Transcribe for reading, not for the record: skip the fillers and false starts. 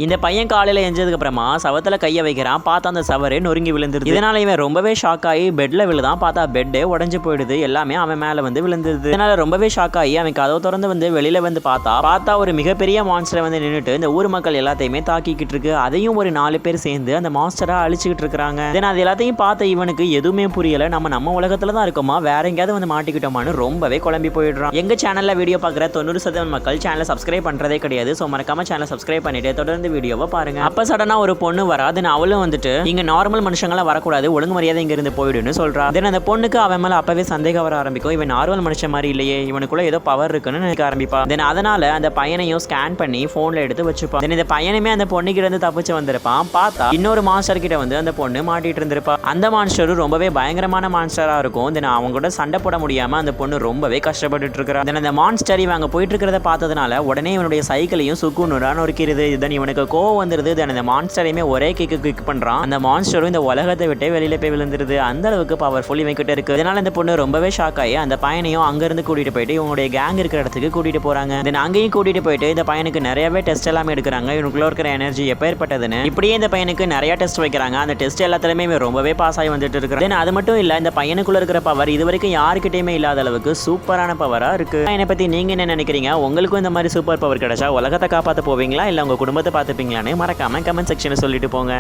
இந்த பையன் காலையில் எஞ்சதுக்கு அப்புறமா சவத்துல கையை வைக்கிறான். பார்த்தா அந்த சவரு நொறுங்கி விழுந்துருது. இதனால இவன் ரொம்பவே ஷாக் ஆகி பெட்ல விழுதான். பார்த்தா பெட்டே உடஞ்சு போயிடுது. எல்லாமே அவன் மேல வந்து விழுந்துருது. இதனால ரொம்பவே ஷாக் ஆகி அவன் கதவை திறந்து வந்து வெளியில வந்து பார்த்தா ஒரு மிகப்பெரிய மான்ஸ்டர் வந்து நின்றுட்டு இந்த ஊர் மக்கள் எல்லாத்தையுமே தாக்கிக்கிட்டு இருக்கு. அதையும் ஒரு 4 பேர் சேர்ந்து அந்த மான்ஸ்டரா அழிச்சுக்கிட்டு இருக்காங்க. அது எல்லாத்தையும் பார்த்த இவனுக்கு எதுவுமே புரியல. நம்ம உலகத்துல தான் இருக்கோமா, வேற எங்கேயாவது வந்து மாட்டிக்கிட்டோமான்னு ரொம்பவே குழம்பி போயிடுறான். எங்க சேனல்ல வீடியோ பார்க்குற 90% மக்கள் சேனலை சப்ஸ்கிரைப் பண்றதே கிடையாது. ஸோ மறக்காம சேனலை சப்ஸ்கிரைப் பண்ணிட்டு தொடர்ந்து வீடியோவை பாருங்க. அப்ப சடனா ஒரு பொண்ணு வராது. அவளும் வந்துட்டு இங்க நார்மல் மனுஷங்களா வரக்கூடாது, ஒழுங்கு மரியாதை இங்க இருந்து போயிடுன்னு சொல்றா. அந்த பொண்ணுக்கு அவன் மேல அப்பவே சந்தேகம் வர ஆரம்பிக்கும். இவன் நார்மல் மனுஷன் மாதிரி இல்லையே, இவனுக்குள்ள ஏதோ பவர் இருக்குன்னு நினைக்க ஆரம்பிப்பா. அதனால அந்த பையனையும் ஸ்கேன் பண்ணி போன்ல எடுத்து வச்சுப்பா. இந்த பையனுமே அந்த பொண்ணு கிட்ட இருந்து தப்பிச்சு வந்திருப்பான். பார்த்தா இன்னொரு மான்ஸ்டர் கிட்ட வந்து அந்த பொண்ணு மாட்டிட்டு இருந்திருப்பா. அந்த மான்ஸ்டரும் ரொம்பவே பயங்கரமான மான்ஸ்டரா இருக்கும். அவங்க கூட சண்டை போட முடியாம அந்த பொண்ணு ரொம்பவே கஷ்டப்பட்டு இருக்கிறா. அந்த மான்ஸ்டர் இவன் அங்க போயிட்டு இருக்கிறத பார்த்ததுனால உடனே இவனுடைய சைக்கிளையும் சுக்குநூறான்னு நொறுக்கிறது. இவனுக்கு கோவம் வந்துருது. அந்த மான்ஸ்டரையுமே ஒரே கிக் பண்றான். அந்த மான்ஸ்டரும் இந்த உலகத்தை விட்டு வெளியில போய் விழுந்துருது. அந்த அளவுக்கு பவர்ஃபுல் இவன் கிட்ட இருக்கு. இதனால இந்த பொண்ணு ரொம்பவே ஷாக் ஆகி அந்த பையனையும் அங்க இருந்து கூட்டிட்டு போயிட்டு இவங்களுடைய கேங் இருக்கிற இடத்துக்கு கூட்டிட்டு போறாங்க. அங்கேயும் கூட்டிட்டு போயிட்டு இந்த பையனுக்கு நிறையவே டெஸ்ட் எல்லாமே எடுக்கிறாங்க. இவனுக்குள்ள இருக்கிற எனர்ஜி எப்பேற்பட்டதுன்னு இப்படியே இந்த பையனுக்கு நிறைய டெஸ்ட் வைக்கிறாங்க. அந்த டெஸ்ட் எல்லாத்துலயுமே ரொம்பவே பாஸ் ஆகி வந்துட்டு இருக்கிறான். அது மட்டும் இல்ல, இந்த பையனுக்குள்ள இருக்கிற பவர் இது வரைக்கும் யாருக்கிட்டையுமே இல்லாத அளவுக்கு சூப்பரான பவரா இருக்கு. என்னை பத்தி நீங்க என்ன நினைக்கிறீங்க? உங்களுக்கும் இந்த மாதிரி சூப்பர் பவர் கிடைச்சா உலகத்தை காப்பாற்ற போவீங்களா, இல்ல உங்க குடும்பத்தை பார்த்துப்பீங்களான்னு மறக்காம கமெண்ட் செக்ஷன்ல சொல்லிட்டு போங்க.